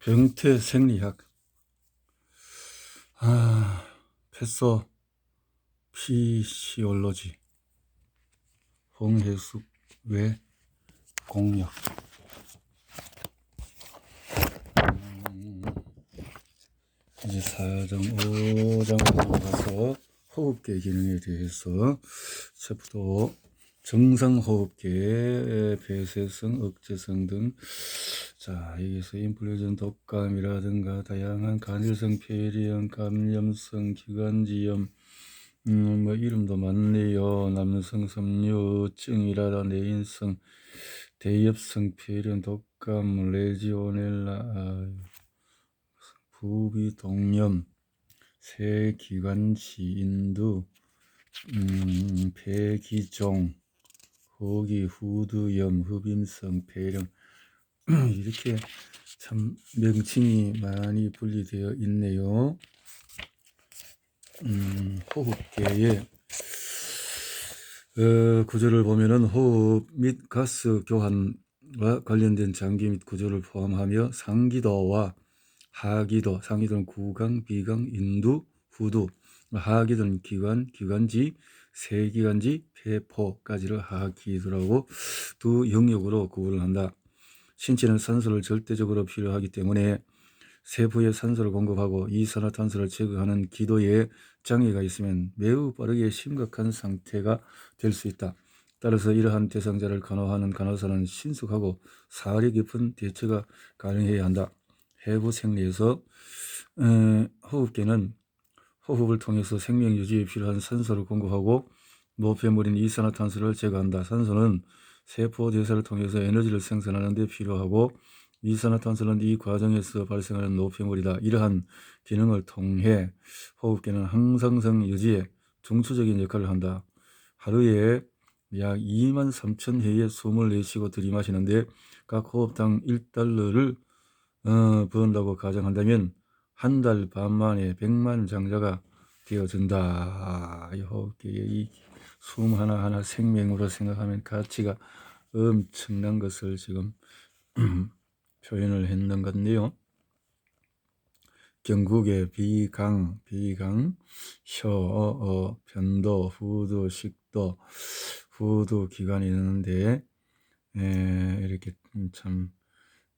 병태 생리학. 패서 피시올로지. 홍혜숙 외 공력. 이제 4장 5장으로 넘어가서 호흡계 기능에 대해서 챕터 정상호흡계, 폐쇄성, 억제성 등. 자, 여기서 인플루엔자 독감이라든가 다양한 간질성 폐리염, 감염성 기관지염, 뭐 이름도 많네요. 남성 섬유증이라다 내인성 대엽성 폐리염, 독감, 레지오넬라, 부비동염, 새기관지, 인두, 폐기종, 호기, 후두염, 흡임성 폐렴 이렇게 참 명칭이 많이 분리되어 있네요. 호흡계의 구조를 보면은 호흡 및 가스 교환과 관련된 장기 및 구조를 포함하며 상기도와 하기도, 상기도는 구강, 비강, 인두, 후두, 하기도는 기관, 기관지, 세기관지, 폐포까지를 하기도라고 두 영역으로 구분을 한다. 신체는 산소를 절대적으로 필요하기 때문에 세포에 산소를 공급하고 이산화탄소를 제거하는 기도에 장애가 있으면 매우 빠르게 심각한 상태가 될 수 있다. 따라서 이러한 대상자를 간호하는 간호사는 신속하고 사리 깊은 대처가 가능해야 한다. 해부 생리에서 호흡계는 호흡을 통해서 생명 유지에 필요한 산소를 공급하고 노폐물인 이산화탄소를 제거한다. 산소는 세포 대사를 통해서 에너지를 생산하는 데 필요하고 이산화탄소는 이 과정에서 발생하는 노폐물이다. 이러한 기능을 통해 호흡계는 항상성 유지에 중추적인 역할을 한다. 하루에 약 23,000회의 숨을 내쉬고 들이마시는데 각 호흡당 1달러를 번다고 가정한다면 한 달 반 만에 100만 장자가 되어준다. 이 호흡기의 이 숨 하나하나 생명으로 생각하면 가치가 엄청난 것을 지금 표현을 했는 건데요. 경국의 비강, 혀, 변도, 후두, 식도, 후두 기관이 있는데 이렇게 참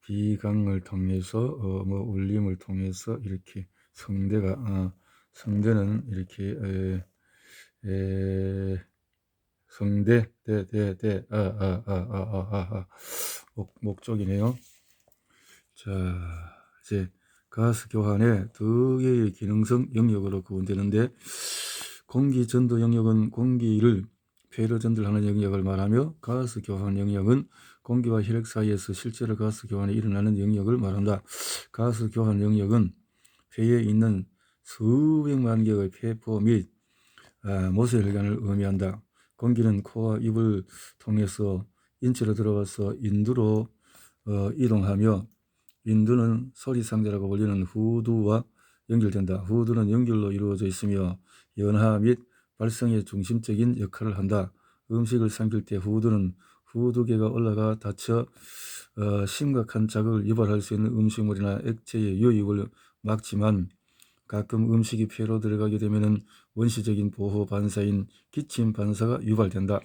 비강을 통해서 뭐 울림을 통해서 이렇게 성대는 이렇게 성대 목적이네요. 자, 이제 가스 교환의 두 개의 기능성 영역으로 구분되는데 공기 전도 영역은 공기를 폐로 전달하는 영역을 말하며 가스 교환 영역은 공기와 혈액 사이에서 실제로 가스 교환이 일어나는 영역을 말한다. 가스 교환 영역은 폐에 있는 수백만 개의 폐포 및 모세혈관을 의미한다. 공기는 코와 입을 통해서 인체로 들어가서 인두로 이동하며 인두는 소리상자라고 불리는 후두와 연결된다. 후두는 연결로 이루어져 있으며 연하 및 발성의 중심적인 역할을 한다. 음식을 삼킬 때 후두는 후두계가 올라가 닫혀 심각한 자극을 유발할 수 있는 음식물이나 액체의 유입을 막지만 가끔 음식이 폐로 들어가게 되면 원시적인 보호 반사인 기침 반사가 유발된다.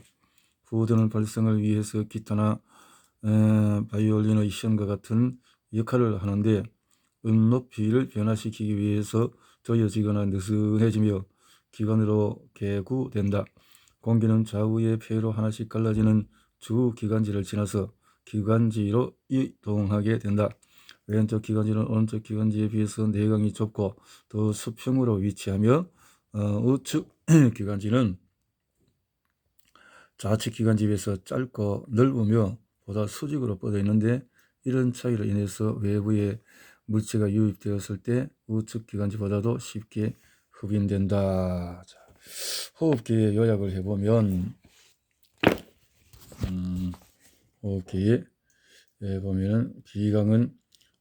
후두는 발성을 위해서 기타나 바이올린의 시험과 같은 역할을 하는데 음높이를 변화시키기 위해서 조여지거나 느슨해지며 기관으로 개구된다. 공기는 좌우의 폐로 하나씩 갈라지는 주 기관지를 지나서 기관지로 이동하게 된다. 왼쪽 기관지는 오른쪽 기관지에 비해서 내강이 좁고 더 수평으로 위치하며 우측 기관지는 좌측 기관지에 비해서 짧고 넓으며 보다 수직으로 뻗어 있는데 이런 차이로 인해서 외부에 물체가 유입되었을 때 우측 기관지보다도 쉽게 흡인된다. 자, 호흡기의 요약을 해보면 호흡기에 보면은 비강은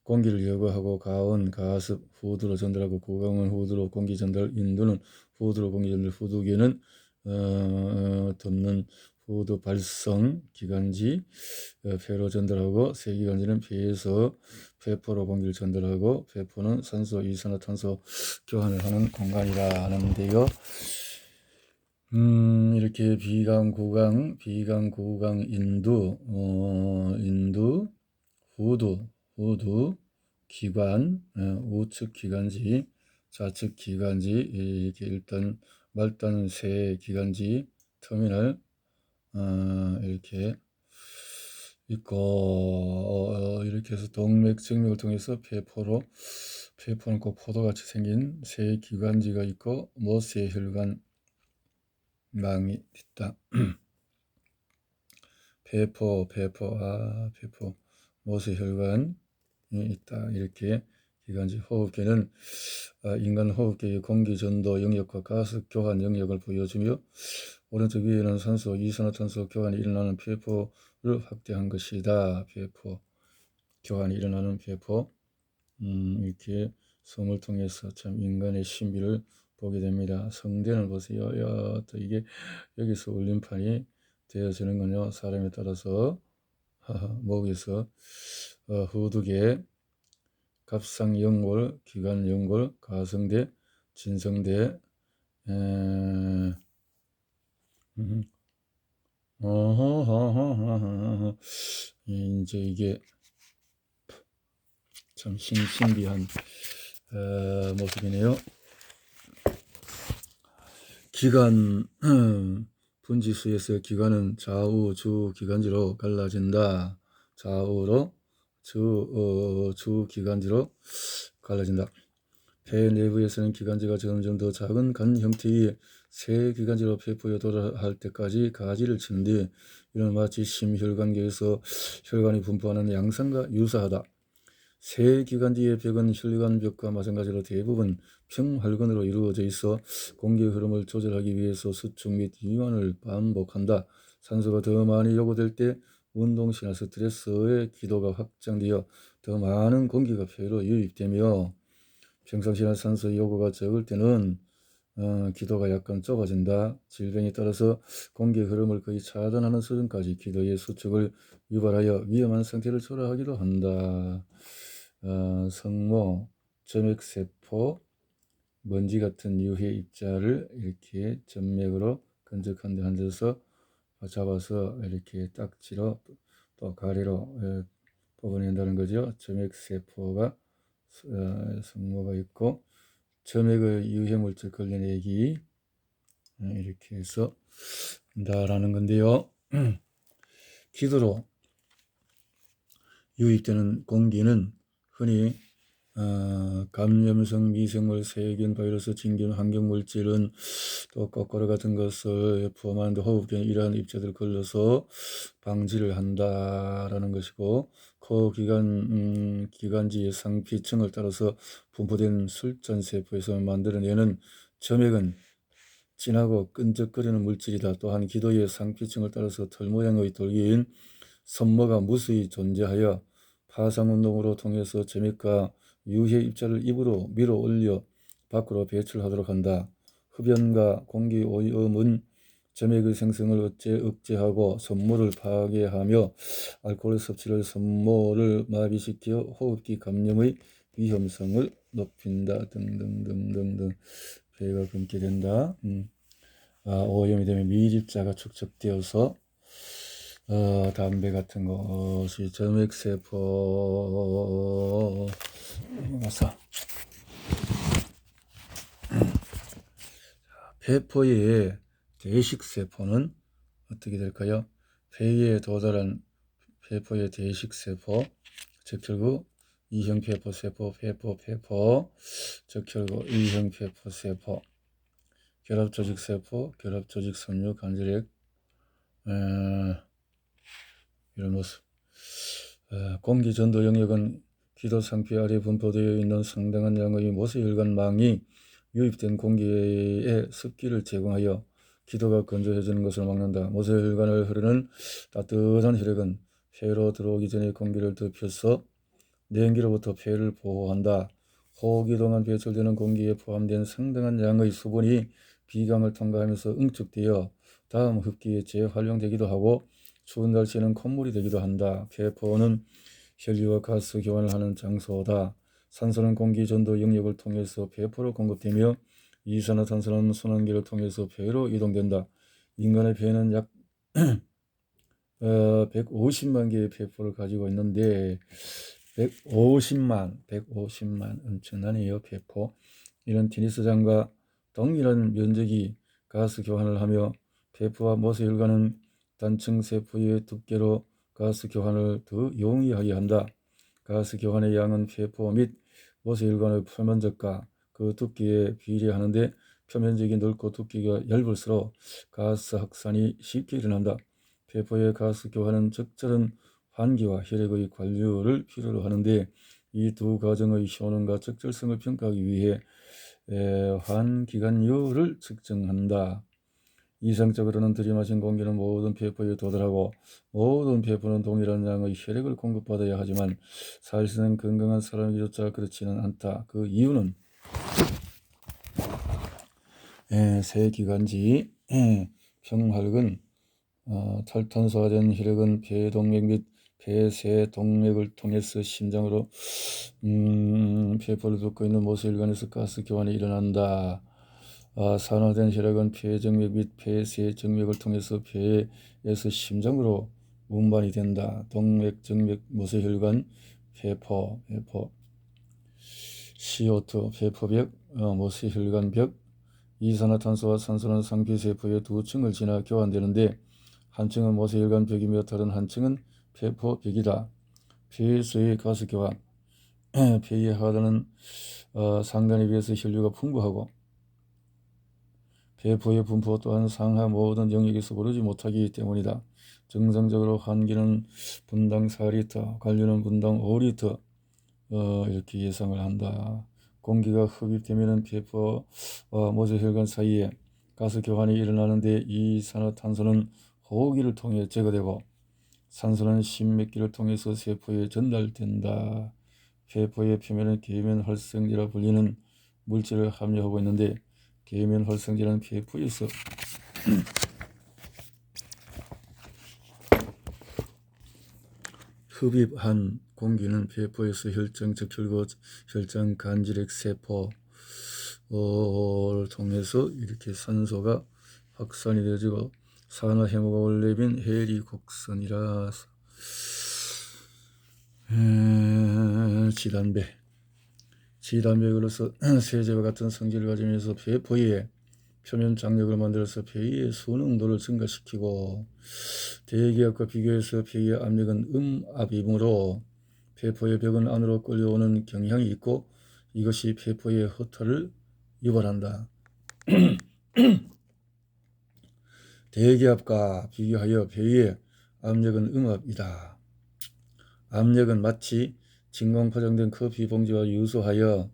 공기를 여과하고 가온, 가습, 후두로 전달하고 구강은 후두로 공기 전달, 인두는 후두로 공기 전달, 후두계는 덮는 후두 발성 기관지 폐로 전달하고, 쇠기관지는 폐에서 폐포로 공기를 전달하고, 폐포는 산소, 이산화탄소 교환을 하는 공간이라 하는데요. 이렇게 비강, 구강, 인두, 후두, 기관, 우측 기관지, 좌측 기관지, 이렇게 일단 말단 세 기관지 터미널 이렇게 있고, 이렇게 해서 동맥, 정맥을 통해서 폐포는 꼭 포도같이 생긴 세 기관지가 있고, 모세혈관 망이 있다. 폐포, 모세혈관이 있다. 이렇게 기관지. 호흡기는 인간 호흡기의 공기전도 영역과 가스 교환 영역을 보여주며, 오른쪽 위에는 산소, 이산화탄소 교환이 일어나는 폐포를 확대한 것이다. 폐포 교환이 일어나는 폐포. 이렇게 성을 통해서 참 인간의 신비를 보게 됩니다. 성대를 보세요. 야, 또 이게 여기서 울림판이 되어지는군요. 사람에 따라서 목에서 후두개, 갑상연골, 기관연골, 가성대, 진성대, 이제 이게 참 신비한 모습이네요. 기관 분지수에서 기관은 좌우 주 기관지로 갈라진다. 좌우로 주 기관지로 갈라진다. 폐 내부에서는 기관지가 점점 더 작은 간 형태의 새 기관지로 폐포에 도달할 때까지 가지를 친 뒤, 이는 마치 심혈관계에서 혈관이 분포하는 양상과 유사하다. 새 기관지의 벽은 혈관벽과 마찬가지로 대부분 평활근으로 이루어져 있어 공기의 흐름을 조절하기 위해서 수축 및 이완을 반복한다. 산소가 더 많이 요구될 때 운동시나 스트레스의 기도가 확장되어 더 많은 공기가 폐로 유입되며, 평상시나 산소 요구가 적을 때는 기도가 약간 좁아진다. 질병에 따라서 공기의 흐름을 거의 차단하는 수준까지 기도의 수축을 유발하여 위험한 상태를 초래하기도 한다. 성모, 점액세포, 먼지 같은 유해 입자를 이렇게 점맥으로 끈적한 데 앉아서 잡아서 이렇게 딱지로 또 가래로 뽑아낸다는 거죠. 점액세포가 성모가 있고, 점액의 유해물질 걸러내기 이렇게 해서 한다라는 건데요. 기도로 유입되는 공기는 흔히 감염성 미생물, 세균, 바이러스, 진균, 환경물질은 또 거꾸로 같은 것을 포함하는데, 호흡기는 이러한 입자들 걸러서 방지를 한다라는 것이고, 코 기관지의 상피층을 따라서 분포된 술전세포에서 만들어내는 점액은 진하고 끈적거리는 물질이다. 또한 기도의 상피층을 따라서 털 모양의 돌기인 선모가 무수히 존재하여 파상운동으로 통해서 점액과 유해 입자를 입으로 밀어 올려 밖으로 배출하도록 한다. 흡연과 공기 오염은 점액의 생성을 억제하고 선모를 파괴하며 알코올 섭취를 선모를 마비시켜 호흡기 감염의 위험성을 높인다. 등등등등등. 폐가 굶게 된다. 오염이 되면 미립자가 축적되어서 담배 같은 것이 점액세포 와서 폐포의 대식세포는 어떻게 될까요? 폐에 도달한 폐포의 대식세포, 적혈구, 이형폐포세포, 폐포, 적혈구, 이형폐포세포, 결합조직세포, 결합조직섬유, 관절액, 이런 모습. 공기전도 영역은 기도 상피 아래 분포되어 있는 상당한 양의 모세혈관망이 유입된 공기에 습기를 제공하여 기도가 건조해지는 것을 막는다. 모세혈관을 흐르는 따뜻한 혈액은 폐로 들어오기 전에 공기를 덮여서 냉기로부터 폐를 보호한다. 호흡기 동안 배출되는 공기에 포함된 상당한 양의 수분이 비강을 통과하면서 응축되어 다음 흡기에 재활용되기도 하고 추운 날씨에는 콧물이 되기도 한다. 폐포는 혈류와 가스 교환을 하는 장소다. 산소는 공기 전도 영역을 통해서 폐포로 공급되며 이산화탄소는 순환기를 통해서 폐로 이동된다. 인간의 폐는 약 150만 개의 폐포를 가지고 있는데 150만 엄청나네요. 폐포. 이런 테니스장과 동일한 면적이 가스 교환을 하며 폐포와 모세혈관은 단층 세포의 두께로 가스 교환을 더 용이하게 한다. 가스 교환의 양은 폐포 및 모세혈관의 표면적과 그 두께에 비례하는데 표면적이 넓고 두께가 얇을수록 가스 확산이 쉽게 일어난다. 폐포의 가스 교환은 적절한 환기와 혈액의 관리를 필요로 하는데 이 두 과정의 효능과 적절성을 평가하기 위해 환기관율을 측정한다. 이상적으로는 들이마신 공기는 모든 폐포에 도달하고 모든 폐포는 동일한 양의 혈액을 공급받아야 하지만 사실상 건강한 사람에게조차 그렇지는 않다. 그 이유는 세기관지 평활근 탈탄소화된 혈액은 폐동맥 및 폐쇄동맥을 통해서 심장으로 폐포를 덮고 있는 모세혈관에서 가스 교환이 일어난다. 산화된 혈액은 폐정맥 및 폐쇄정맥을 통해서 폐에서 심장으로 운반이 된다. 동맥, 정맥, 모세혈관, 폐포, CO2, 폐포벽, 모세혈관벽, 이산화탄소와 산소는 상피세포의 두 층을 지나 교환되는데 한 층은 모세혈관벽이며 다른 한 층은 폐포벽이다. 폐수의 가스 교환. 폐의 하단은 상단에 비해서 혈류가 풍부하고 폐포의 분포 또한 상하 모든 영역에서 오르지 못하기 때문이다. 정상적으로 환기는 분당 4리터, 관류는 분당 5리터 이렇게 예상을 한다. 공기가 흡입되면 폐포와 모세혈관 사이에 가스 교환이 일어나는데 이산화탄소는 호흡기를 통해 제거되고 산소는 심맥기를 통해서 세포에 전달된다. 폐포의 표면은 계면활성제라 불리는 물질을 함유하고 있는데 계면활성제는 폐포에서 흡입한 공기는 폐포에서 혈장 적혈구, 혈장 간질액 세포를 통해서 이렇게 산소가 확산이 되어지고 산화 헤모글로빈 해리 곡선이라서 지단백으로서 세제와 같은 성질을 가지면서 폐포의 표면 장력을 만들어서 폐의 수능도를 증가시키고 대기압과 비교해서 폐의 압력은 음압이므로 폐포의 벽은 안으로 끌려오는 경향이 있고 이것이 폐포의 허탈을 유발한다. 대기압과 비교하여 폐의 압력은 음압이다. 압력은 마치 진공 포장된 커피 봉지와 유수하여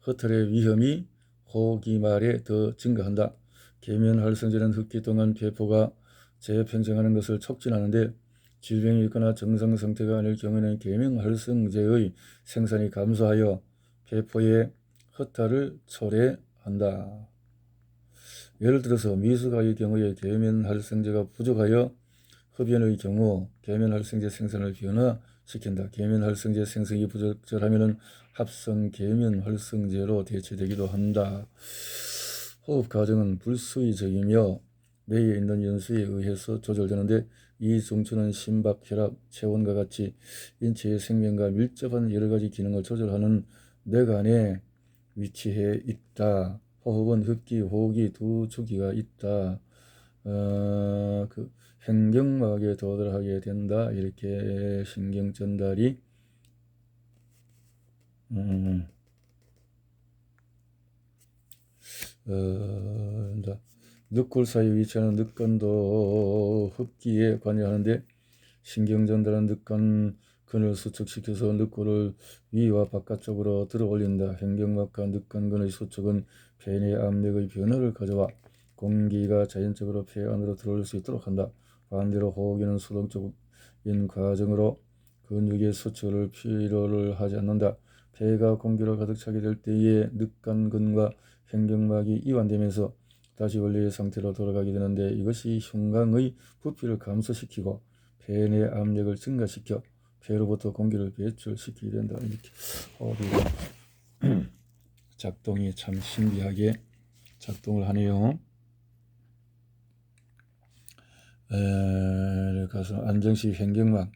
허탈의 위험이 호기말에 더 증가한다. 계면활성제는 흡기 동안 폐포가 재팽창하는 것을 촉진하는데 질병이 있거나 정상 상태가 아닐 경우에는 계면활성제의 생산이 감소하여 폐포의 허탈을 초래한다. 예를 들어서 미숙아의 경우에 계면활성제가 부족하여 흡연의 경우 계면활성제 생산을 변화시킨다. 계면활성제 생성이 부적절하면 합성 계면활성제로 대체되기도 한다. 호흡 과정은 불수의적이며 뇌에 있는 연수에 의해서 조절되는데 이 중추는 심박, 혈압, 체온과 같이 인체의 생명과 밀접한 여러가지 기능을 조절하는 뇌관에 위치해 있다. 호흡은 흡기, 호흡기 두 주기가 있다. 그 횡격막에 도달하게 된다. 이렇게 신경 전달이 늑골 사이 위치하는 늑간도 흡기에 관여하는데 신경 전달은 늑간근을 수축시켜서 늑골을 위와 바깥쪽으로 들어 올린다. 횡격막과 늑간근의 수축은 폐 내 압력의 변화를 가져와 공기가 자연적으로 폐 안으로 들어올 수 있도록 한다. 반대로 호흡기는 수동적인 과정으로 근육의 수축을 필요를 하지 않는다. 폐가 공기로 가득 차게 될 때에 늑간근과 횡격막이 이완되면서 다시 원래의 상태로 돌아가게 되는데 이것이 흉광의 부피를 감소시키고 폐 내 압력을 증가시켜 폐로부터 공기를 배출시키게 된다. 이렇게 호흡이 작동이 참 신비하게 작동을 하네요. 가서 안정시 횡격막,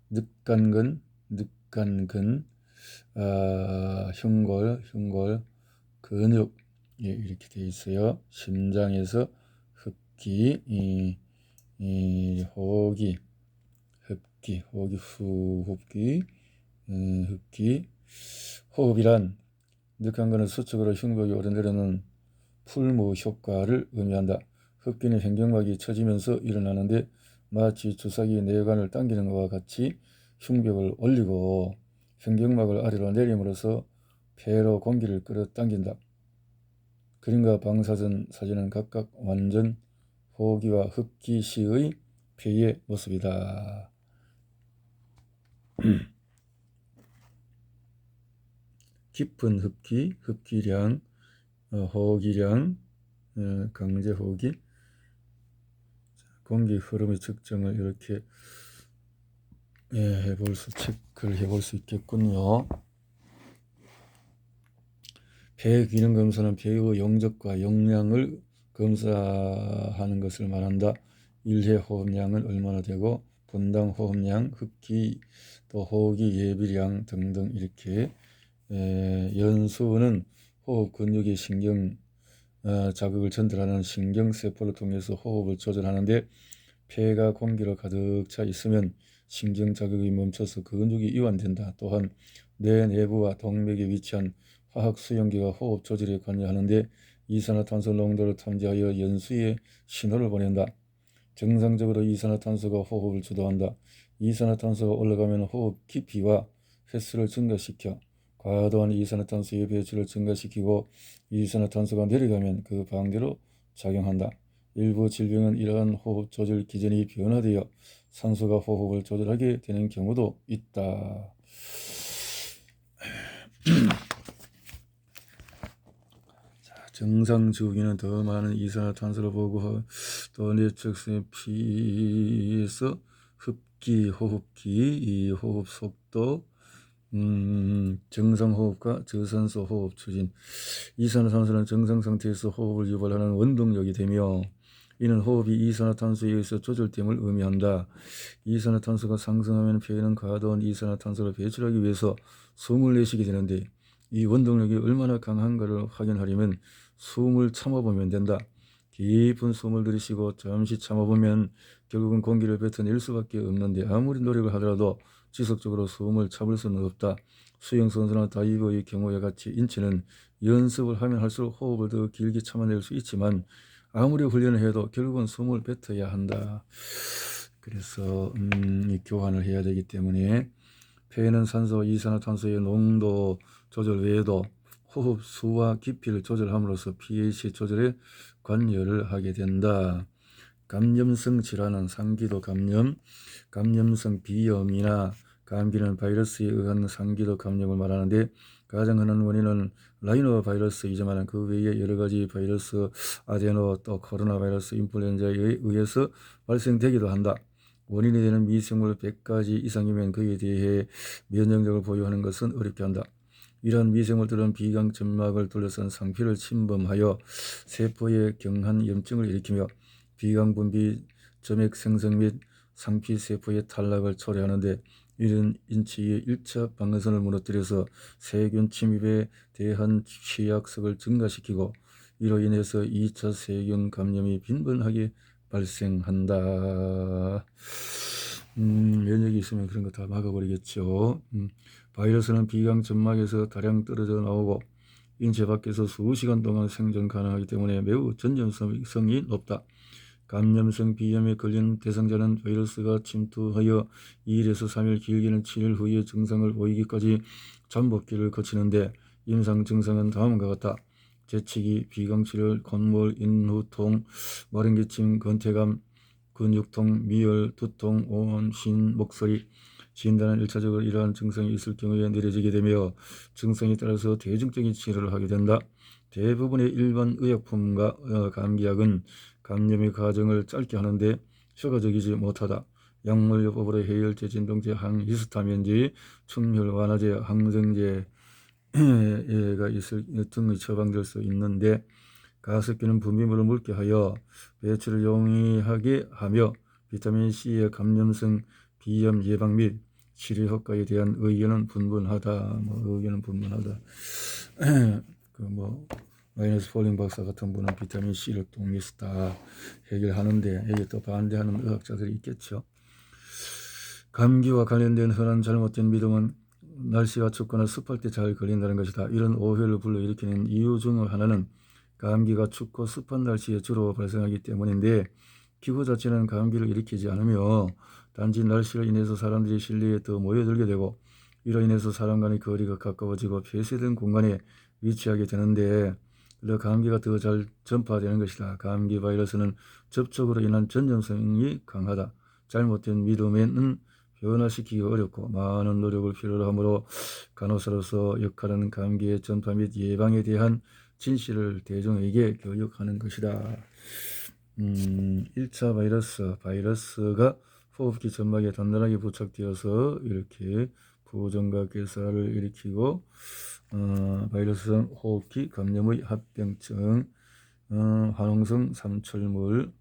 늑간근, 흉골, 근육, 예, 이렇게 되어 있어요. 심장에서 흡기, 호흡기, 흡기. 호흡이란 늑간근은 수축으로 흉곽이 오르내리는 풀무 효과를 의미한다. 흡기는 횡격막이 처지면서 일어나는데 마치 주사기 내관을 당기는 것과 같이 흉벽을 올리고 횡격막을 아래로 내림으로써 폐로 공기를 끌어당긴다. 그림과 방사선 사진은 각각 완전 호흡기와 흡기 시의 폐의 모습이다. 깊은 흡기량, 호흡기량, 강제 호흡기, 공기 흐름의 측정을 이렇게 체크를 해볼 수 있겠군요. 폐 기능 검사는 폐의 용적과 용량을 검사하는 것을 말한다. 일회 호흡량은 얼마나 되고 분당 호흡량, 흡기, 또 호흡기 예비량 등등 이렇게 연수는 호흡 근육의 신경 자극을 전달하는 신경세포를 통해서 호흡을 조절하는데 폐가 공기로 가득 차 있으면 신경 자극이 멈춰서 근육이 이완된다. 또한 뇌 내부와 동맥에 위치한 화학 수용기가 호흡 조절에 관여하는데 이산화탄소 농도를 탐지하여 연수에 신호를 보낸다. 정상적으로 이산화탄소가 호흡을 주도한다. 이산화탄소가 올라가면 호흡 깊이와 횟수를 증가시켜 과도한 이산화탄소의 배출을 증가시키고 이산화탄소가 내려가면 그 반대로 작용한다. 일부 질병은 이러한 호흡 조절 기전이 변화되어 산소가 호흡을 조절하게 되는 경우도 있다. 정상 주기는 더 많은 이산화탄소를 보고 또 뇌측수의 피에서 흡기, 호흡기, 이 호흡 속도, 정상 호흡과 저산소 호흡 추진. 이산화탄소는 정상 상태에서 호흡을 유발하는 원동력이 되며 이는 호흡이 이산화탄소에 의해서 조절됨을 의미한다. 이산화탄소가 상승하면 폐는 과도한 이산화탄소를 배출하기 위해서 숨을 내쉬게 되는데 이 원동력이 얼마나 강한가를 확인하려면 숨을 참아보면 된다. 깊은 숨을 들이쉬고 잠시 참아보면 결국은 공기를 뱉어낼 수밖에 없는데 아무리 노력을 하더라도 지속적으로 숨을 참을 수는 없다. 수영선수나 다이버의 경우에 같이 인체는 연습을 하면 할수록 호흡을 더 길게 참아낼 수 있지만 아무리 훈련을 해도 결국은 숨을 뱉어야 한다. 그래서 이 교환을 해야 되기 때문에 폐는 산소, 이산화탄소의 농도 조절 외에도 호흡 수와 깊이를 조절함으로써 pH 조절에 관여를 하게 된다. 감염성 질환은 상기도 감염, 감염성 비염이나 감기는 바이러스에 의한 상기도 감염을 말하는데 가장 흔한 원인은 라이노 바이러스이지만 그 외에 여러 가지 바이러스, 아데노, 또 코로나 바이러스, 인플루엔자에 의해서 발생되기도 한다. 원인이 되는 미생물 100가지 이상이면 그에 대해 면역력을 보유하는 것은 어렵게 한다. 이러한 미생물들은 비강 점막을 둘러싼 상피를 침범하여 세포에 경한 염증을 일으키며 비강 분비, 점액 생성 및 상피 세포의 탈락을 초래하는데 이는 인체의 1차 방어선을 무너뜨려서 세균 침입에 대한 취약성을 증가시키고 이로 인해서 2차 세균 감염이 빈번하게 발생한다. 면역이 있으면 그런 거 다 막아버리겠죠. 바이러스는 비강 점막에서 다량 떨어져 나오고 인체 밖에서 수시간 동안 생존 가능하기 때문에 매우 전염성이 높다. 감염성 비염에 걸린 대상자는 바이러스가 침투하여 2일에서 3일 길게는 7일 후에 증상을 보이기까지 잠복기를 거치는데 임상 증상은 다음과 같다. 재채기, 비강출혈, 콧물, 인후통, 마른기침, 건태감, 근육통, 미열, 두통, 온, 신, 목소리, 진단은 1차적으로 이러한 증상이 있을 경우에 내려지게 되며 증상에 따라서 대중적인 치료를 하게 된다. 대부분의 일반 의약품과 감기약은 감염의 과정을 짧게 하는데 효과적이지 못하다. 약물요법으로 해열제, 진통제, 항히스타민제, 충혈 완화제, 항생제가 있을 등의 처방될 수 있는데 가습기는 분비물을 묽게 하여 배출을 용이하게 하며 비타민C의 감염성 비염 예방 및 치료 효과에 대한 의견은 분분하다. 의견은 분분하다. 마이너스 폴링 박사 같은 분은 비타민C를 동에서 다 해결하는데 여기 또 반대하는 의학자들이 있겠죠. 감기와 관련된 흔한 잘못된 믿음은 날씨가 춥거나 습할 때 잘 걸린다는 것이다. 이런 오해를 불러일으키는 이유 중 하나는 감기가 춥고 습한 날씨에 주로 발생하기 때문인데 기후 자체는 감기를 일으키지 않으며 단지 날씨로 인해서 사람들이 실내에 더 모여들게 되고 이로 인해서 사람 간의 거리가 가까워지고 폐쇄된 공간에 위치하게 되는데 감기가 더 잘 전파되는 것이다. 감기 바이러스는 접촉으로 인한 전염성이 강하다. 잘못된 믿음에는 변화시키기 어렵고 많은 노력을 필요로 하므로 간호사로서 역할은 감기의 전파 및 예방에 대한 진실을 대중에게 교육하는 것이다. 1차 바이러스가 호흡기 점막에 단단하게 부착되어서 이렇게 부종과 괴사를 일으키고 바이러스성 호흡기 감염의 합병증, 화농성 삼철물,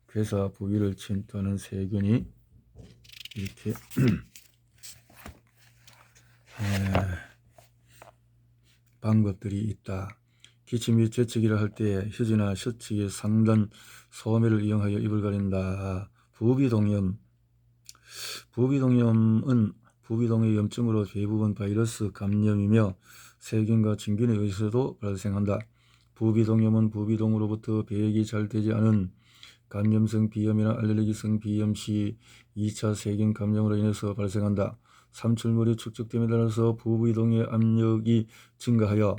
괴사 부위를 침투하는 세균이 이렇게 방법들이 있다. 기침 및 재채기를 할 때 휴지나 셔츠의 상단 소매를 이용하여 입을 가린다. 부비동염은 부비동의 염증으로 대부분 바이러스 감염이며 세균과 진균에 의해서도 발생한다. 부비동염은 부비동으로부터 배역이 잘 되지 않은 감염성 비염이나 알레르기성 비염 시 2차 세균 감염으로 인해서 발생한다. 삼출물이 축적됨에 따라서 부비동의 압력이 증가하여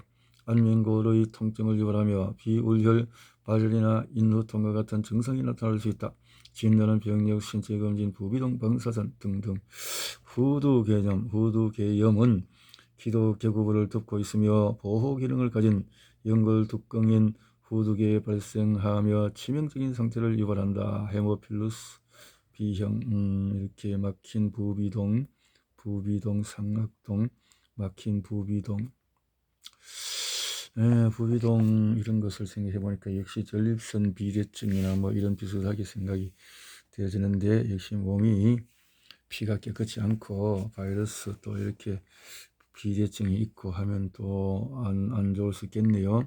안면골의 통증을 유발하며 비울혈, 발열이나 인후통과 같은 증상이 나타날 수 있다. 진단은 병력, 신체검진, 부비동, 방사선 등등. 후두계염은 기도계구부를 덮고 있으며 보호 기능을 가진 연골두꺼인 후두계에 발생하며 치명적인 상태를 유발한다. 헤모필루스 B형 이렇게 막힌 부비동, 상악동, 막힌 부비동. 부비동 이런 것을 생각해 보니까 역시 전립선 비대증이나 이런 비슷하게 생각이 되어지는데 역시 몸이 피가 깨끗이 않고 바이러스 또 이렇게 비대증이 있고 하면 또 안 좋을 수 있겠네요.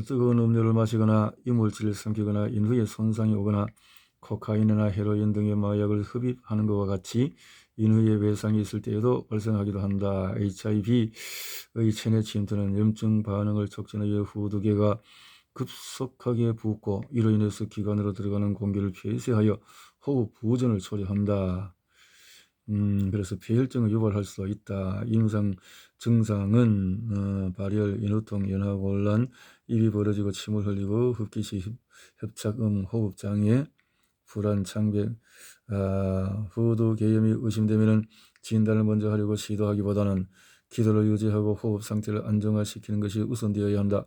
뜨거운 음료를 마시거나 이물질을 삼키거나 인후에 손상이 오거나 코카인이나 헤로인 등의 마약을 흡입하는 것과 같이 인후에 외상이 있을 때에도 발생하기도 한다. HIV의 체내 침투는 염증 반응을 촉진하여 후두개가 급속하게 붓고 이로 인해서 기관으로 들어가는 공기를 폐쇄하여 호흡 부전을 초래한다. 그래서 폐혈증을 유발할 수 있다. 증상은 발열, 인후통, 연화곤란, 입이 벌어지고 침을 흘리고 흡기시 협착음, 호흡장애, 불안, 창백, 후두계염이 의심되면 진단을 먼저 하려고 시도하기보다는 기도를 유지하고 호흡 상태를 안정화시키는 것이 우선되어야 한다.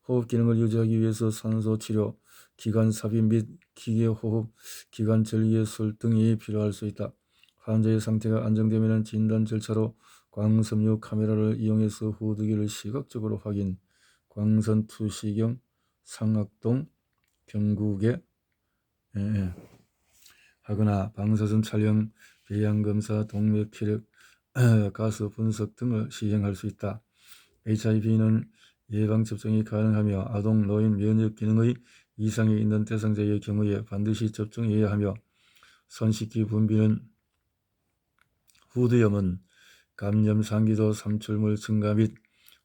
호흡 기능을 유지하기 위해서 산소 치료, 기관 삽입 및 기계 호흡, 기관 전리술 등이 필요할 수 있다. 환자의 상태가 안정되면 진단 절차로 광섬유 카메라를 이용해서 후두개를 시각적으로 확인, 광선 투시경, 상악동, 경구개 하거나 방사선 촬영, 배양검사, 동맥혈액, 가스 분석 등을 시행할 수 있다. HIV는 예방접종이 가능하며 아동, 노인, 면역 기능의 이상이 있는 대상자의 경우에 반드시 접종해야 하며 손쉽게 분비는 후두염은 감염, 상기도, 삼출물 증가 및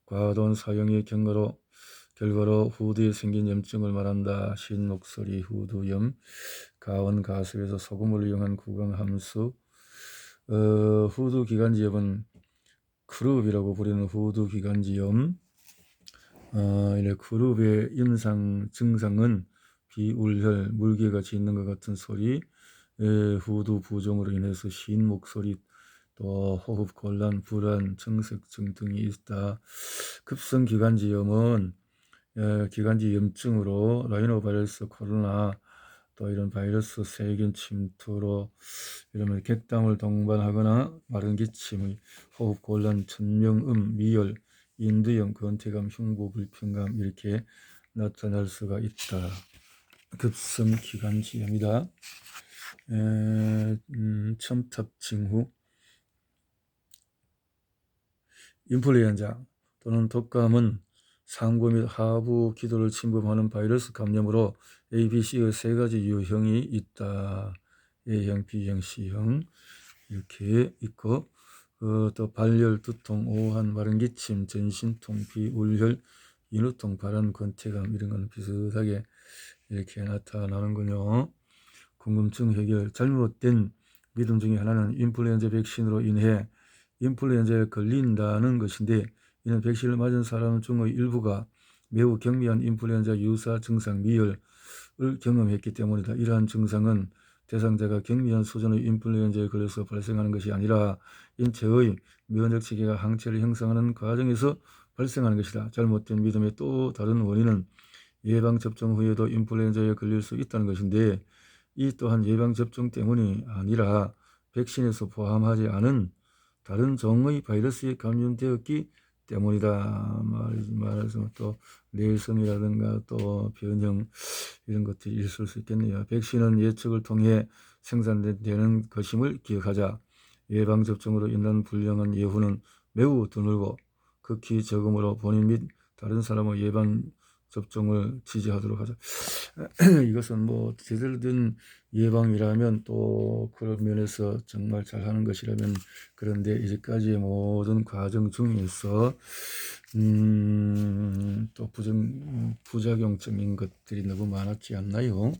과도한 사용의 결과로 후두에 생긴 염증을 말한다. 쉰 목소리, 후두염, 가온, 가습에서 소금을 이용한 구강함수, 후두기관지염은 크룹이라고 부르는 후두기관지염, 크룹의 증상은 비울혈, 물개가 짖는 것 같은 소리, 후두 부종으로 인해서 쉰 목소리, 또 호흡 곤란, 불안, 청색증 등이 있다. 급성 기관지염은 기관지 염증으로 라이노바이러스, 코로나, 또 이런 바이러스 세균 침투로 이러면 객담을 동반하거나 마른 기침, 호흡 곤란, 천명음, 미열, 인두염, 건태감, 흉부 불편감 이렇게 나타날 수가 있다. 급성 기관지염이다. 첨탑 징후, 인플루엔자 또는 독감은 상부 및 하부 기도를 침범하는 바이러스 감염으로 A, B, C의 세 가지 유형이 있다. A형, B형, C형 이렇게 있고, 또 발열, 두통, 오한, 마른 기침, 전신통, 비울혈, 인후통, 발한, 건태감 이런 건 비슷하게 이렇게 나타나는군요. 궁금증 해결. 잘못된 믿음 중에 하나는 인플루엔자 백신으로 인해 인플루엔자에 걸린다는 것인데, 이는 백신을 맞은 사람 중의 일부가 매우 경미한 인플루엔자 유사 증상 미열을 경험했기 때문이다. 이러한 증상은 대상자가 경미한 수준의 인플루엔자에 걸려서 발생하는 것이 아니라 인체의 면역 체계가 항체를 형성하는 과정에서 발생하는 것이다. 잘못된 믿음의 또 다른 원인은 예방접종 후에도 인플루엔자에 걸릴 수 있다는 것인데, 이 또한 예방접종 때문이 아니라 백신에서 포함하지 않은 다른 종의 바이러스에 감염되었기 때문이다. 말해서 또 내성이라든가 또 변형 이런 것들이 있을 수 있겠네요. 백신은 예측을 통해 생산되는 것임을 기억하자. 예방접종으로 인한 불량한 예후는 매우 드물고 극히 적으므로 본인 및 다른 사람의 예방접종을 지지하도록 하자. 이것은 뭐 제대로 된 예방이라면 또 그런 면에서 정말 잘하는 것이라면, 그런데 이제까지의 모든 과정 중에서 또 부작용적인 것들이 너무 많았지 않나요?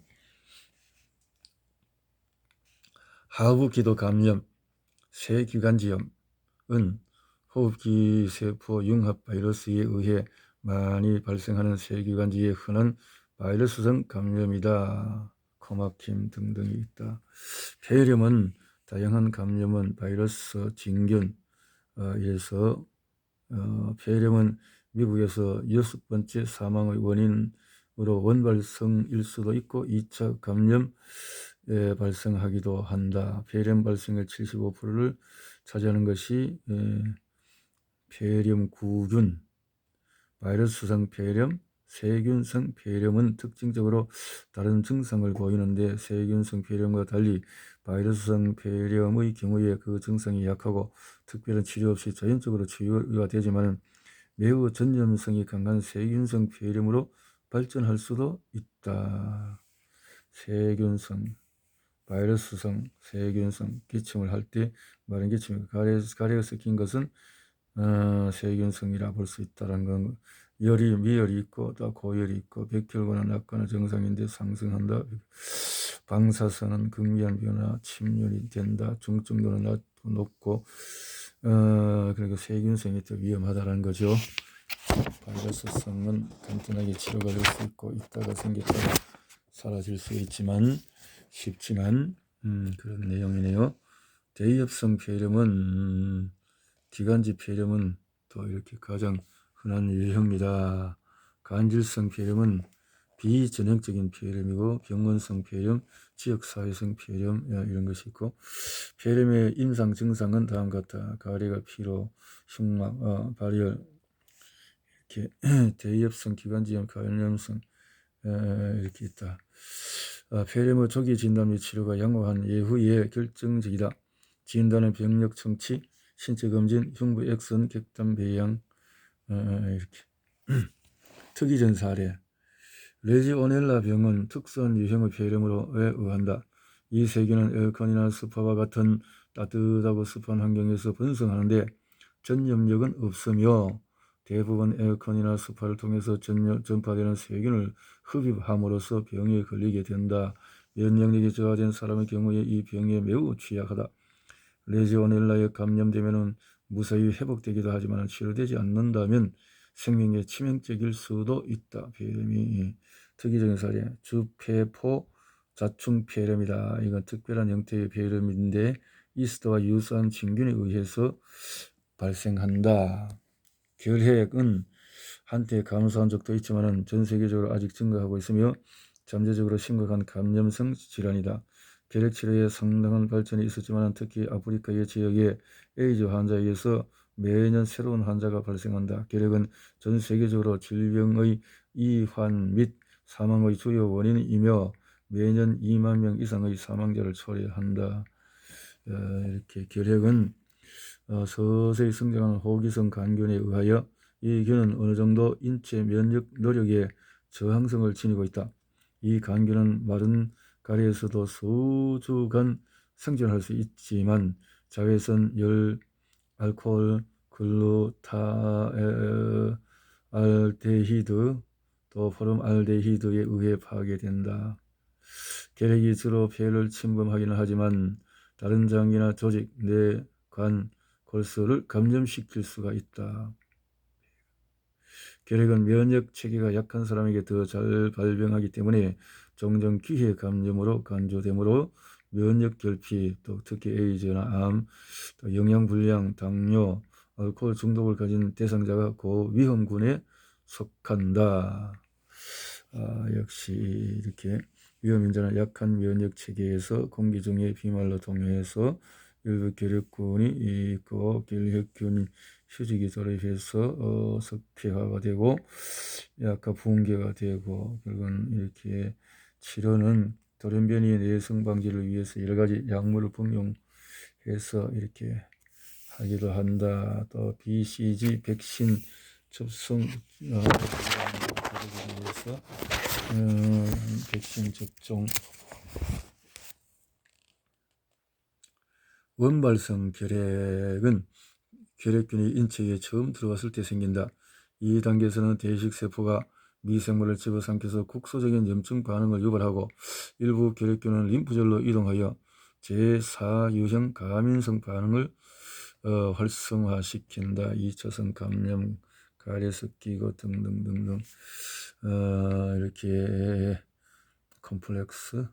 하부기도 감염, 쇠기관지염은 호흡기 세포 융합 바이러스에 의해 많이 발생하는 쇠기관지에 흔한 바이러스성 감염이다. 코막힘 등등이 있다. 폐렴은 다양한 감염은 바이러스 진균에서 폐렴은 미국에서 6번째 사망의 원인으로 원발성일 수도 있고 2차 감염 발생하기도 한다. 폐렴 발생의 75%를 차지하는 것이 폐렴구균, 바이러스성 폐렴, 세균성 폐렴은 특징적으로 다른 증상을 보이는데, 세균성 폐렴과 달리 바이러스성 폐렴의 경우에 그 증상이 약하고 특별한 치료 없이 자연적으로 치유가 되지만 매우 전염성이 강한 세균성 폐렴으로 발전할 수도 있다. 세균성, 바이러스성, 세균성 기침을 할 때 마른 기침이 가래가 섞인 것은 세균성이라 볼 수 있다는 건, 열이 미열이 있고 또 고열이 있고 백혈구나 낮거나 정상인데 상승한다. 방사선은 극미한 변화, 침륜이 된다. 중증도는 높고 그리고 세균성이 더 위험하다는 거죠. 바이러스성은 간단하게 치료가 될 수 있고 있다가 생겼다가 사라질 수 있지만 쉽지만 그런 내용이네요. 대엽성 폐렴은 기관지 폐렴은 또 이렇게 가장 흔한 유형입니다. 간질성 폐렴은 비전형적인 폐렴이고 병원성 폐렴, 지역사회성 폐렴 이런 것이 있고, 폐렴의 임상 증상은 다음과 같다. 가래가 피로, 흉막, 발열 이렇게 대엽성 기관지염, 감염성 이렇게 있다. 폐렴의 조기 진단 및 치료가 양호한 예후에 결정적이다. 진단은 병력 청취, 신체 검진, 흉부 엑선, 객담 배양 이렇게. 특이전 사례. 레지오넬라 병은 특수한 유형의 폐렴으로 의한다. 이 세균은 에어컨이나 스파와 같은 따뜻하고 습한 환경에서 번성하는데 전염력은 없으며, 대부분 에어컨이나 스파를 통해서 전파되는 세균을 흡입함으로써 병에 걸리게 된다. 면역력이 저하된 사람의 경우에 이 병에 매우 취약하다. 레지오넬라에 감염되면 무사히 회복되기도 하지만 치료되지 않는다면 생명에 치명적일 수도 있다. 폐렴이 특이적인 사례. 주폐포 자충 폐렴이다. 이건 특별한 형태의 폐렴인데 이스트와 유사한 진균에 의해서 발생한다. 결핵은 한때 감소한 적도 있지만 전 세계적으로 아직 증가하고 있으며 잠재적으로 심각한 감염성 질환이다. 결핵 치료에 상당한 발전이 있었지만 특히 아프리카의 지역에 에이즈 환자에 의해서 매년 새로운 환자가 발생한다. 결핵은 전 세계적으로 질병의 이환 및 사망의 주요 원인이며 매년 2만 명 이상의 사망자를 초래한다. 이렇게 결핵은 서서히 성장하는 호기성 간균에 의하여 이 균은 어느 정도 인체 면역 노력에 저항성을 지니고 있다. 이 간균은 마른 가리에서도 수주간 생존할 수 있지만 자외선, 열, 알코올, 글루타알데히드, 또 포름알데히드에 의해 파괴된다. 결핵이 주로 폐를 침범하기는 하지만 다른 장기나 조직, 뇌, 간, 골수를 감염시킬 수가 있다. 결핵은 면역 체계가 약한 사람에게 더 잘 발병하기 때문에 종종 기회 감염으로 간주되므로 면역 결핍, 또 특히 에이즈나 암, 또 영양불량, 당뇨, 알코올 중독을 가진 대상자가 고위험군에 속한다. 역시 이렇게 위험인자는 약한 면역 체계에서 공기 중에 비말로 통해서 일부 결핵균이 있고 결핵균 휴직이 돌입해서 석회화가 되고 약간 붕괴가 되고 결국은 이렇게 치료는 돌연변이의 내성 방지를 위해서 여러 가지 약물을 복용해서 이렇게 하기도 한다. 또 BCG 백신 접종 위해서 백신 접종. 원발성 결핵은 결핵균이 인체에 처음 들어갔을 때 생긴다. 이 단계에서는 대식세포가 미생물을 집어삼켜서 국소적인 염증 반응을 유발하고 일부 결핵균은 림프절로 이동하여 제4유형 가민성 반응을 활성화시킨다. 2차선 감염, 가래 섞이고 등등등등. 이렇게 컴플렉스,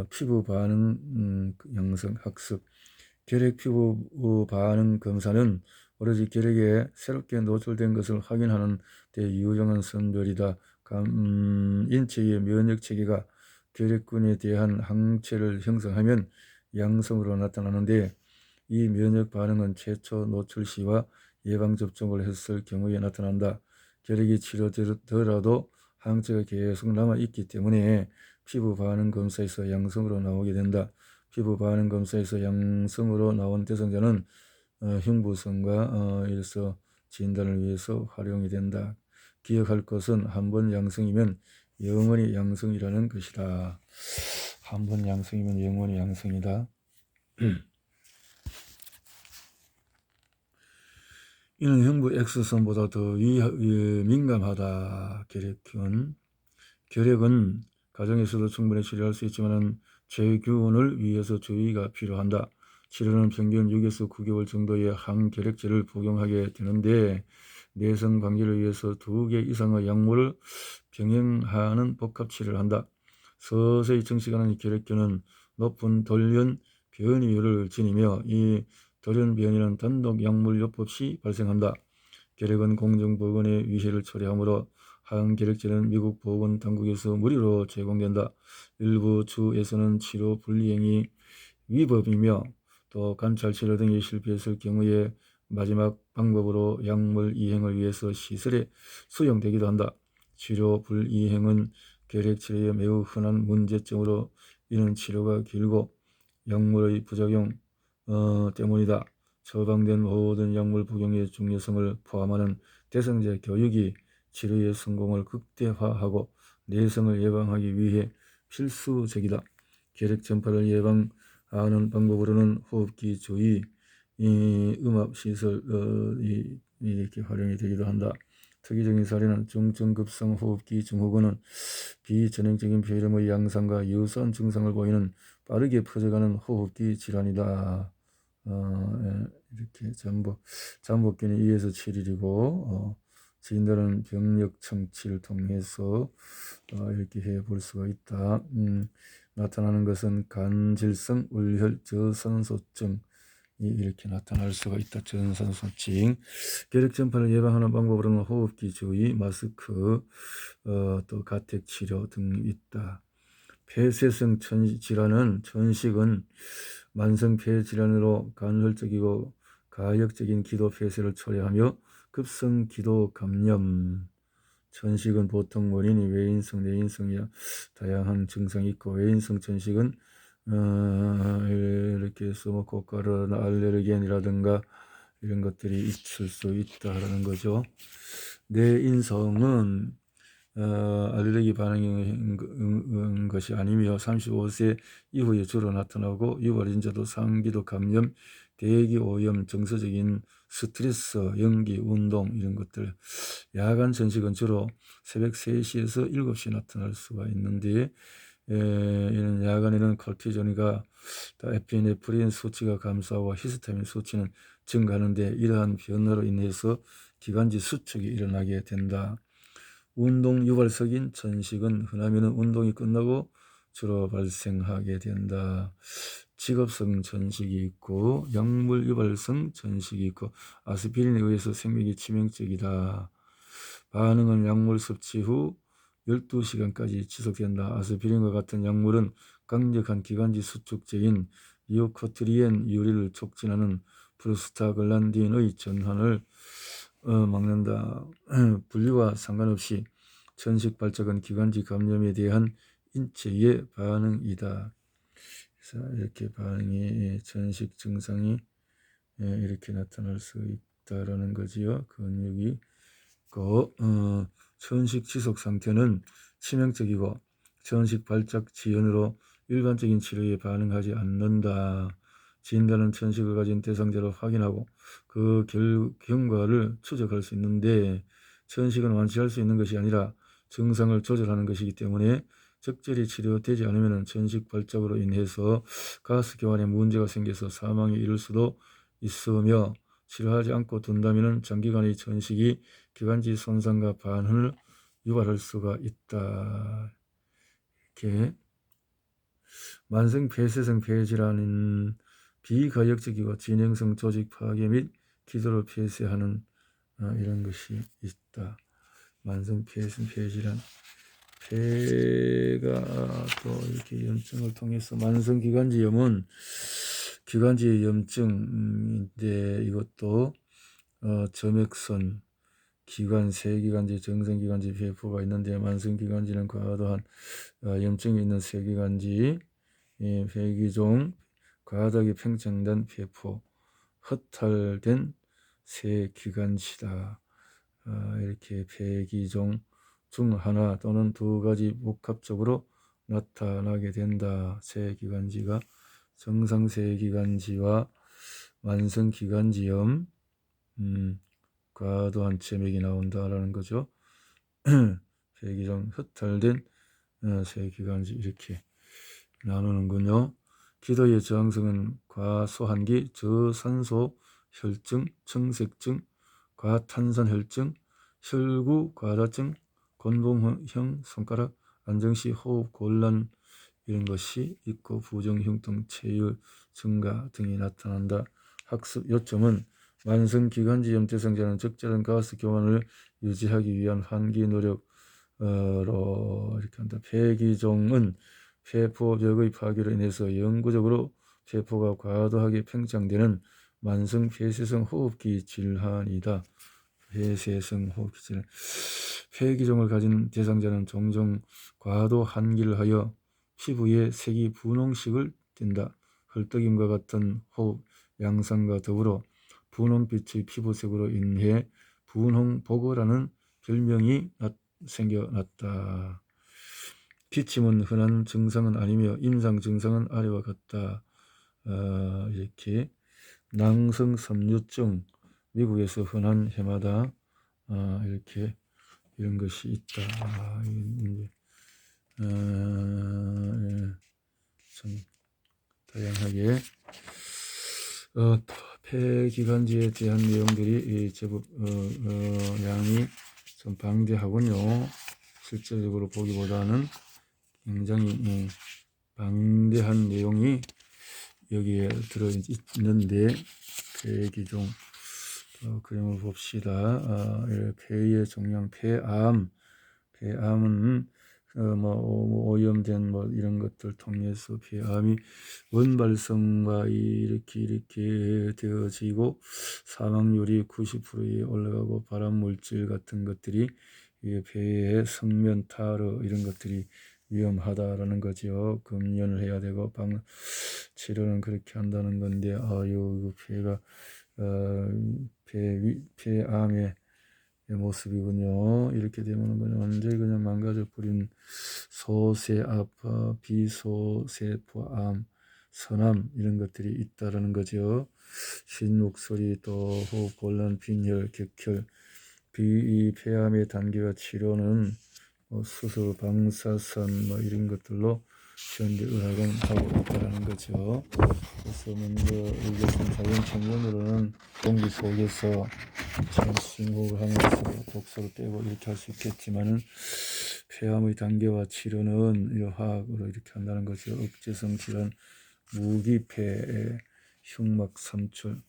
피부 반응 양성 학습. 결핵 피부 반응 검사는 오로지 결핵에 새롭게 노출된 것을 확인하는 데 유용한 선별이다. 인체의 면역 체계가 결핵균에 대한 항체를 형성하면 양성으로 나타나는데 이 면역 반응은 최초 노출 시와 예방접종을 했을 경우에 나타난다. 결핵이 치료되더라도 항체가 계속 남아있기 때문에 피부 반응 검사에서 양성으로 나오게 된다. 피부 반응 검사에서 양성으로 나온 대상자는 흉부성과 이래서 진단을 위해서 활용이 된다. 기억할 것은 한 번 양성이면 영원히 양성이라는 것이다. 한 번 양성이면 영원히 양성이다. 이는 흉부 X선보다 더 민감하다. 결핵은 가정에서도 충분히 치료할 수 있지만 재균을 위해서 주의가 필요한다. 치료는 평균 6에서 9개월 정도의 항결핵제를 복용하게 되는데 내성 방지를 위해서 2개 이상의 약물을 병행하는 복합치료를 한다. 서서히 증식하는 결핵균은 높은 돌연 변이율을 지니며 이 돌연 변이는 단독 약물 요법 없이 발생한다. 결핵은 공정보건의 위해를 초래하므로 항결핵제는 미국 보건당국에서 무료로 제공된다. 일부 주에서는 치료 불이행이 위법이며 또 관찰치료 등이 실패했을 경우에 마지막 방법으로 약물 이행을 위해서 시설에 수용되기도 한다. 치료 불이행은 결핵치료에 매우 흔한 문제점으로 이는 치료가 길고 약물의 부작용 때문이다. 처방된 모든 약물 복용의 중요성을 포함하는 대상자 교육이 치료의 성공을 극대화하고 내성을 예방하기 위해 필수적이다. 결핵 전파를 예방하는 방법으로는 호흡기 주의, 음압시설 이렇게 활용이 되기도 한다. 특이적인 사례는 중증급성 호흡기 증후군은 비전형적인 폐렴의 양상과 유사한 증상을 보이는 빠르게 퍼져가는 호흡기 질환이다. 이렇게 잠복균에 의해서 7일이고 지인들은 병력 청취를 통해서 이렇게 해볼 수가 있다. 나타나는 것은 간질성 울혈 저산소증이 이렇게 나타날 수가 있다. 저산소증. 궤력 전파를 예방하는 방법으로는 호흡기 주의, 마스크, 또 가택 치료 등이 있다. 폐쇄성 질환은 천식은 만성 폐 질환으로 간헐적이고 가역적인 기도 폐쇄를 초래하며 급성 기도 감염. 천식은 보통 원인이 외인성, 내인성이야 다양한 증상이 있고, 외인성 천식은 이렇게 해서 뭐 고가루나 알레르겐이라든가 이런 것들이 있을 수 있다라는 거죠. 내인성은 알레르기 반응인 것이 아니며 35세 이후에 주로 나타나고 유발인자도 상기도 감염, 대기 오염, 정서적인 스트레스, 연기, 운동 이런 것들. 야간 천식은 주로 새벽 3시에서 7시 나타날 수가 있는데, 이런 야간에는 코르티졸과 에피네프린 수치가 감소하고 히스타민 수치는 증가하는데, 이러한 변화로 인해서 기관지 수축이 일어나게 된다. 운동 유발성인 천식은 흔하면 운동이 끝나고 주로 발생하게 된다. 직업성 천식이 있고 약물 유발성 천식이 있고, 아스피린에 의해서 생명이 치명적이다. 반응은 약물 섭취 후 12시간까지 지속된다. 아스피린과 같은 약물은 강력한 기관지 수축제인 이오코트리엔 유리를 촉진하는 프로스타글란딘의 전환을 막는다. 분리와 상관없이 천식 발작은 기관지 감염에 대한 인체의 반응이다. 그래서 이렇게 반응이 천식 증상이 이렇게 나타날 수 있다라는 거지요. 근육이 있고, 천식 지속 상태는 치명적이고 천식 발작 지연으로 일반적인 치료에 반응하지 않는다. 진단은 천식을 가진 대상자를 확인하고 그 경과를 추적할 수 있는데, 천식은 완치할 수 있는 것이 아니라 증상을 조절하는 것이기 때문에 적절히 치료되지 않으면 천식 발작으로 인해서 가스교환에 문제가 생겨서 사망에 이를 수도 있으며, 치료하지 않고 둔다면 장기간의 천식이 기관지 손상과 반응을 유발할 수가 있다. 이렇게 만성 폐쇄성 폐질환은 비가역적이고 진행성 조직 파괴 및 기도를 폐쇄하는 이런 것이 있다. 만성 폐쇄성 폐질환, 폐가 또 이렇게 염증을 통해서 만성 기관지염은 기관지 염증인데, 이것도 점액선, 기관, 세기관지, 정성기관지 폐포가 있는데, 만성기관지는 과도한 염증이 있는 세기관지, 폐기종, 과다하게 팽창된 폐포, 허탈된 세기관지다. 이렇게 폐기종 중 하나 또는 두 가지 복합적으로 나타나게 된다. 세기관지가 정상세기관지와 만성기관지염, 과도한 점액이 나온다라는 거죠. 폐기종, 허탈된 세기관지 이렇게 나누는군요. 기도의 저항성은 과소한기, 저산소 혈증, 청색증, 과탄산혈증, 혈구 과다증, 곤봉형 손가락, 안정시 호흡 곤란 이런 것이 있고, 부정흉통, 체열 증가 등이 나타난다. 학습 요점은 만성기관지염 대상자는 적절한 가스 교환을 유지하기 위한 환기 노력으로 이렇게 한다. 폐기종은 폐포벽의 파괴로 인해서 영구적으로 폐포가 과도하게 팽창되는 만성 폐쇄성 호흡기 질환이다. 폐쇄성 호흡기 질환. 폐기종을 가진 대상자는 종종 과도 환기를 하여 피부에 색이 분홍식을 띈다. 헐떡임과 같은 호흡 양상과 더불어 분홍빛의 피부색으로 인해 분홍보거라는 별명이 생겨났다. 기침은 흔한 증상은 아니며 임상 증상은 아래와 같다. 이렇게 낭성섬유증, 미국에서 흔한 해마다 이렇게 이런 것이 있다. 참 다양하게 폐기관지에 대한 내용들이 제법 양이 좀 방대하군요. 실제적으로 보기보다는 굉장히 방대한 내용이 여기에 들어있는데, 폐기 중 그림을 봅시다. 폐의 종양, 폐암은 오염된 이런 것들 통해서 폐암이 원발성과 이렇게 되어지고 사망률이 90%에 올라가고 발암물질 같은 것들이 폐의 성면 타르 이런 것들이 위험하다라는 거죠. 금연을 해야 되고 치료는 그렇게 한다는 건데, 이 폐가 폐암의 모습이군요. 이렇게 되면 그냥 완전히 그냥 망가져 버린 소세아파, 비소세포암, 선암 이런 것들이 있다라는 거죠. 쉰 목소리, 또 호흡 곤란, 빈혈, 격혈, 이 폐암의 단계와 치료는 수술, 방사선 이런 것들로 현재 의학은 하고 있다는 거죠. 그래서 먼저 의료선 자연 청년으로는 공기 속에서 심호흡을 하면서 독소를 빼고 이렇게 할 수 있겠지만은 폐암의 단계와 치료는 이 화학으로 이렇게 한다는 거죠. 억제성 질환, 무기폐, 흉막 삼출,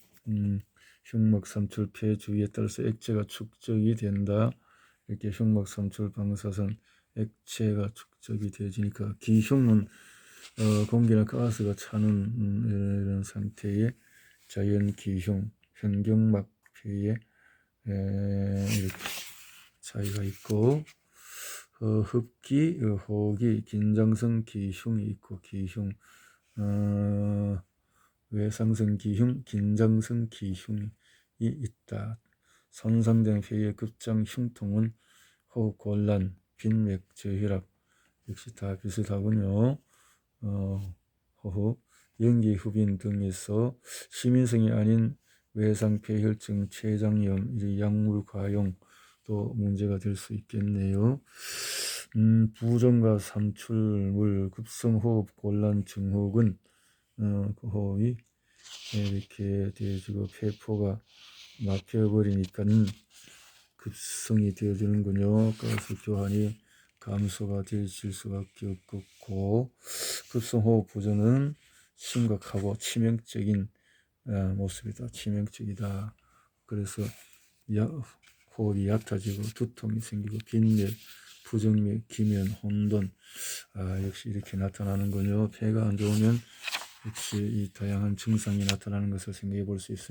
폐 주위에 따라서 액체가 축적이 된다. 이렇게 흉막 삼출 방사선 액체가 축적이 되어지니까, 기흉은 공기나 가스가 차는 이런 상태의 자연 기흉, 현경막 폐에 이렇게 차이가 있고, 흡기, 호기, 긴장성 기흉이 있고, 기흉, 외상성 기흉, 긴장성 기흉이 있다. 손상된 폐의 급장 흉통은 호흡 곤란, 빈맥, 저혈압 역시 다 비슷하군요. 호흡, 연기 흡인 등에서 시민성이 아닌 외상폐혈증, 췌장염, 약물 과용 또 문제가 될 수 있겠네요. 부정과 삼출물, 급성호흡 곤란 증후군, 그 호흡이 이렇게 되어지고 폐포가 막혀버리니까는 급성이 되어지는군요. 가스 교환이 감소가 될 수밖에 없고, 급성호흡 부전은 심각하고 치명적인 모습이다. 치명적이다. 그래서 호흡이 얕아지고 두통이 생기고 빈맥, 부정맥, 기면, 혼돈, 역시 이렇게 나타나는군요. 폐가 안 좋으면 역시 이 다양한 증상이 나타나는 것을 생각해 볼 수 있습니다.